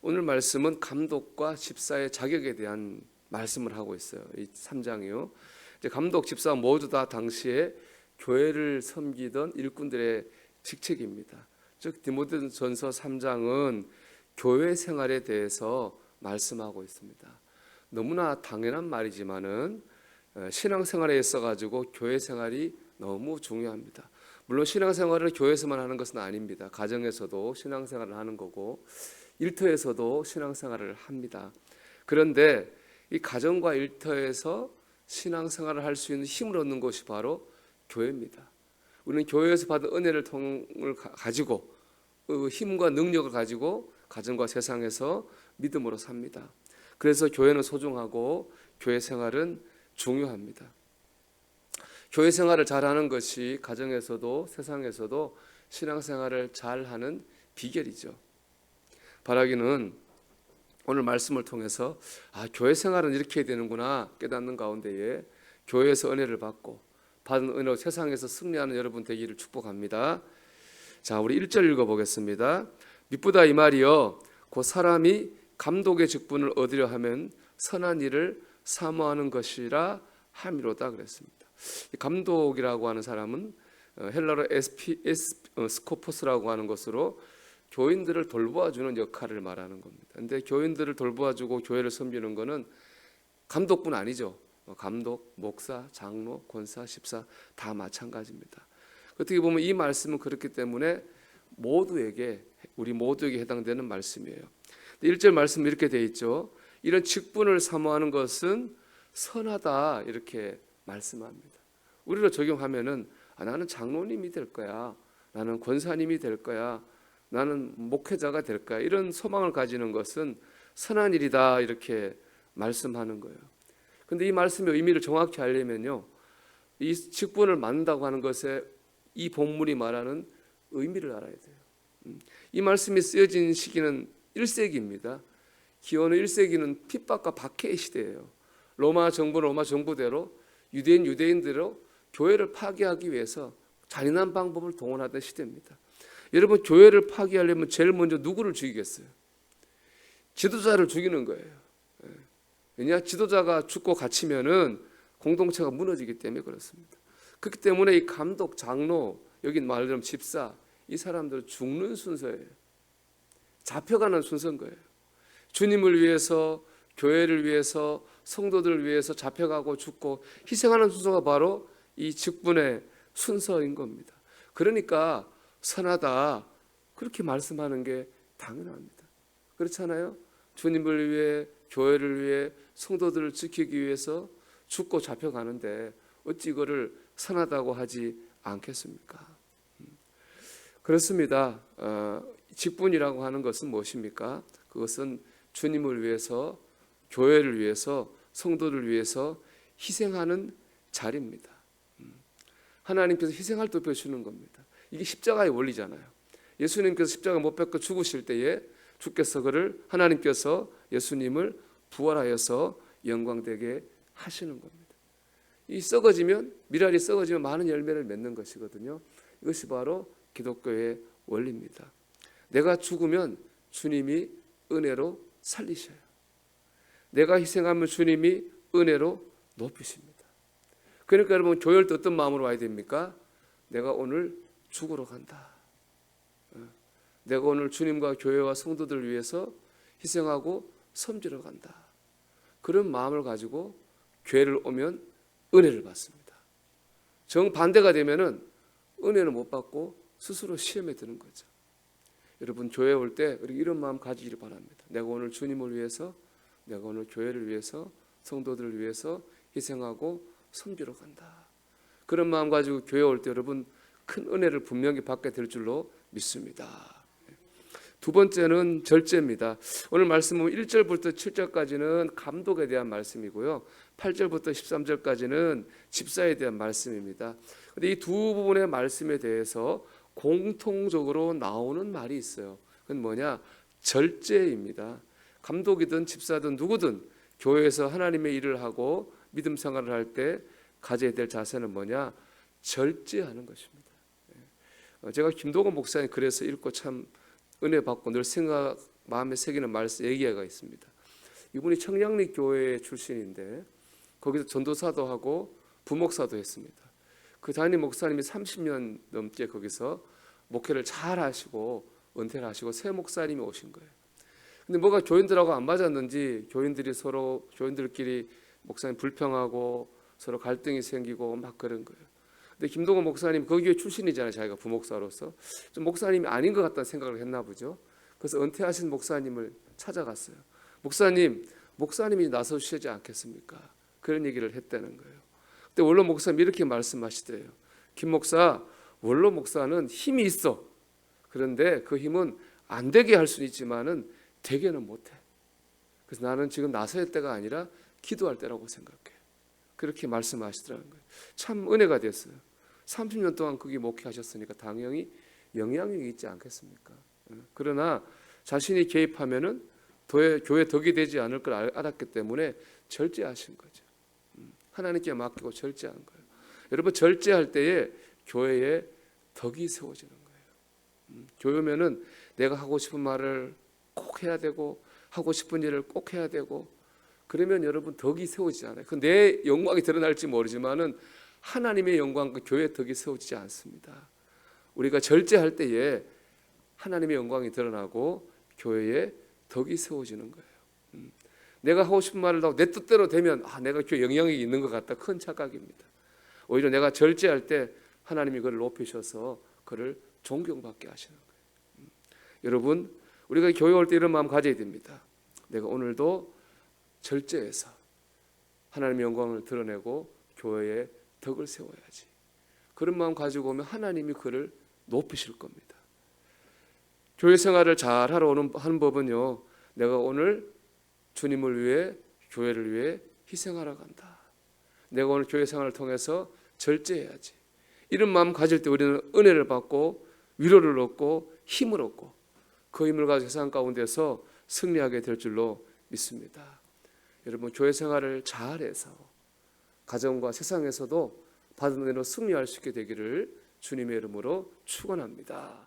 오늘 말씀은 감독과 집사의 자격에 대한 말씀을 하고 있어요. 이 3장이요. 이제 감독, 집사 모두 다 당시에 교회를 섬기던 일꾼들의 직책입니다. 즉 디모데전서 3장은 교회 생활에 대해서 말씀하고 있습니다. 너무나 당연한 말이지만은 신앙생활에 있어 가지고 교회 생활이 너무 중요합니다. 물론 신앙생활을 교회에서만 하는 것은 아닙니다. 가정에서도 신앙생활을 하는 거고 일터에서도 신앙생활을 합니다. 그런데 이 가정과 일터에서 신앙생활을 할 수 있는 힘을 얻는 곳이 바로 교회입니다. 우리는 교회에서 받은 은혜를 가지고 힘과 능력을 가지고 가정과 세상에서 믿음으로 삽니다. 그래서 교회는 소중하고 교회 생활은 중요합니다. 교회 생활을 잘하는 것이 가정에서도 세상에서도 신앙생활을 잘하는 비결이죠. 바라기는 오늘 말씀을 통해서 교회 생활은 이렇게 해야 되는구나 깨닫는 가운데에 교회에서 은혜를 받고 받은 은혜로 세상에서 승리하는 여러분 되기를 축복합니다. 자, 우리 1절 읽어보겠습니다. 미쁘다 이 말이여 곧 사람이 감독의 직분을 얻으려 하면 선한 일을 사모하는 것이라 함이로다 그랬습니다. 감독이라고 하는 사람은 헬라로 스코포스라고 하는 것으로 교인들을 돌보아주는 역할을 말하는 겁니다. 그런데 교인들을 돌보아주고 교회를 섬기는 것은 감독뿐 아니죠. 감독, 목사, 장로, 권사, 집사 다 마찬가지입니다. 어떻게 보면 이 말씀은 그렇기 때문에 우리 모두에게 해당되는 말씀이에요. 1절 말씀 이렇게 되어 있죠. 이런 직분을 사모하는 것은 선하다 이렇게 말씀합니다. 우리로 적용하면은 나는 장로님이 될 거야, 나는 권사님이 될 거야, 나는 목회자가 될 거야 이런 소망을 가지는 것은 선한 일이다 이렇게 말씀하는 거예요. 그런데 이 말씀의 의미를 정확히 알려면요, 이 직분을 맡는다고 하는 것에 이 본문이 말하는 의미를 알아야 돼요. 이 말씀이 쓰여진 시기는 1세기입니다. 기원후 1세기는 핍박과 박해의 시대예요. 로마 정부대로 유대인대로 교회를 파괴하기 위해서 잔인한 방법을 동원하던 시대입니다. 여러분, 교회를 파괴하려면 제일 먼저 누구를 죽이겠어요? 지도자를 죽이는 거예요. 왜냐? 지도자가 죽고 갇히면은 공동체가 무너지기 때문에 그렇습니다. 그렇기 때문에 이 감독, 장로, 여기 말하자면 집사, 이 사람들은 죽는 순서예요. 잡혀가는 순서인 거예요. 주님을 위해서, 교회를 위해서, 성도들을 위해서 잡혀가고 죽고 희생하는 순서가 바로 이 직분의 순서인 겁니다. 그러니까 선하다 그렇게 말씀하는 게 당연합니다. 그렇잖아요? 주님을 위해, 교회를 위해, 성도들을 지키기 위해서 죽고 잡혀가는데 어찌 이거를 선하다고 하지 않겠습니까? 그렇습니다. 직분이라고 하는 것은 무엇입니까? 그것은 주님을 위해서, 교회를 위해서, 성도를 위해서 희생하는 자리입니다. 하나님께서 희생할 때 주는 겁니다. 이게 십자가의 원리잖아요. 예수님께서 십자가 못 박혀 죽으실 때에 주께서 하나님께서 예수님을 부활하여서 영광되게 하시는 겁니다. 이 미랄이 썩어지면 많은 열매를 맺는 것이거든요. 이것이 바로 기독교의 원리입니다. 내가 죽으면 주님이 은혜로 살리셔요. 내가 희생하면 주님이 은혜로 높이십니다. 그러니까 여러분, 교회를 어떤 마음으로 와야 됩니까? 내가 오늘 죽으러 간다. 내가 오늘 주님과 교회와 성도들을 위해서 희생하고 섬기러 간다. 그런 마음을 가지고 교회를 오면 은혜를 받습니다. 정반대가 되면은 은혜는 못 받고 스스로 시험에 드는 거죠. 여러분, 교회 올 때 이런 마음 가지기를 바랍니다. 내가 오늘 주님을 위해서, 내가 오늘 교회를 위해서, 성도들을 위해서 희생하고 섬기러 간다. 그런 마음 가지고 교회 올 때 여러분 큰 은혜를 분명히 받게 될 줄로 믿습니다. 두 번째는 절제입니다. 오늘 말씀은 1절부터 7절까지는 감독에 대한 말씀이고요, 8절부터 13절까지는 집사에 대한 말씀입니다. 그런데 이 두 부분의 말씀에 대해서 공통적으로 나오는 말이 있어요. 그건 뭐냐? 절제입니다. 감독이든 집사든 누구든 교회에서 하나님의 일을 하고 믿음 생활을 할 때 가져야 될 자세는 뭐냐? 절제하는 것입니다. 제가 김도건 목사님 그래서 읽고 참 은혜 받고 늘 마음에 새기는 말씀 얘기가 있습니다. 이분이 청량리 교회 출신인데 거기서 전도사도 하고 부목사도 했습니다. 그 담임 목사님이 30년 넘게 거기서 목회를 잘 하시고 은퇴를 하시고 새 목사님이 오신 거예요. 근데 뭐가 교인들하고 안 맞았는지 교인들끼리 목사님 불평하고 서로 갈등이 생기고 막 그런 거예요. 근데 김동원 목사님 거기 교회 출신이잖아요. 자기가 부목사로서 좀 목사님이 아닌 것 같다는 생각을 했나 보죠. 그래서 은퇴하신 목사님을 찾아갔어요. 목사님이 나서주시지 않겠습니까? 그런 얘기를 했다는 거예요. 근데 원로 목사님이 이렇게 말씀하시더래요. 김 목사, 원로 목사는 힘이 있어. 그런데 그 힘은 안 되게 할 수는 있지만은 되게는 못해. 그래서 나는 지금 나서야 때가 아니라 기도할 때라고 생각해. 그렇게 말씀하시더라는 거예요. 참 은혜가 됐어요. 30년 동안 거기 목회하셨으니까 당연히 영향력이 있지 않겠습니까? 그러나 자신이 개입하면은 교회 덕이 되지 않을 걸 알았기 때문에 절제하신 거죠. 하나님께 맡기고 절제한 거예요. 여러분 절제할 때에 교회에 덕이 세워지는 거예요. 교회면은 내가 하고 싶은 말을 꼭 해야 되고 하고 싶은 일을 꼭 해야 되고 그러면 여러분 덕이 세워지지 않아요. 내 영광이 드러날지 모르지만은 하나님의 영광과 교회의 덕이 세워지지 않습니다. 우리가 절제할 때에 하나님의 영광이 드러나고 교회에 덕이 세워지는 거예요. 내가 하고 싶은 말을 하고 내 뜻대로 되면 내가 교회 영향력이 있는 것 같다. 큰 착각입니다. 오히려 내가 절제할 때 하나님이 그를 높이셔서 그를 존경받게 하시는 거예요. 여러분 우리가 교회 올 때 이런 마음 가져야 됩니다. 내가 오늘도 절제해서 하나님의 영광을 드러내고 교회에 덕을 세워야지. 그런 마음 가지고 오면 하나님이 그를 높이실 겁니다. 교회 생활을 잘 하러 하는 법은요. 내가 오늘 주님을 위해 교회를 위해 희생하러 간다. 내가 오늘 교회 생활을 통해서 절제해야지. 이런 마음 가질 때 우리는 은혜를 받고 위로를 얻고 힘을 얻고 그 힘을 가지고 세상 가운데서 승리하게 될 줄로 믿습니다. 여러분 교회 생활을 잘해서 가정과 세상에서도 받은 은혜로 승리할 수 있게 되기를 주님의 이름으로 축원합니다.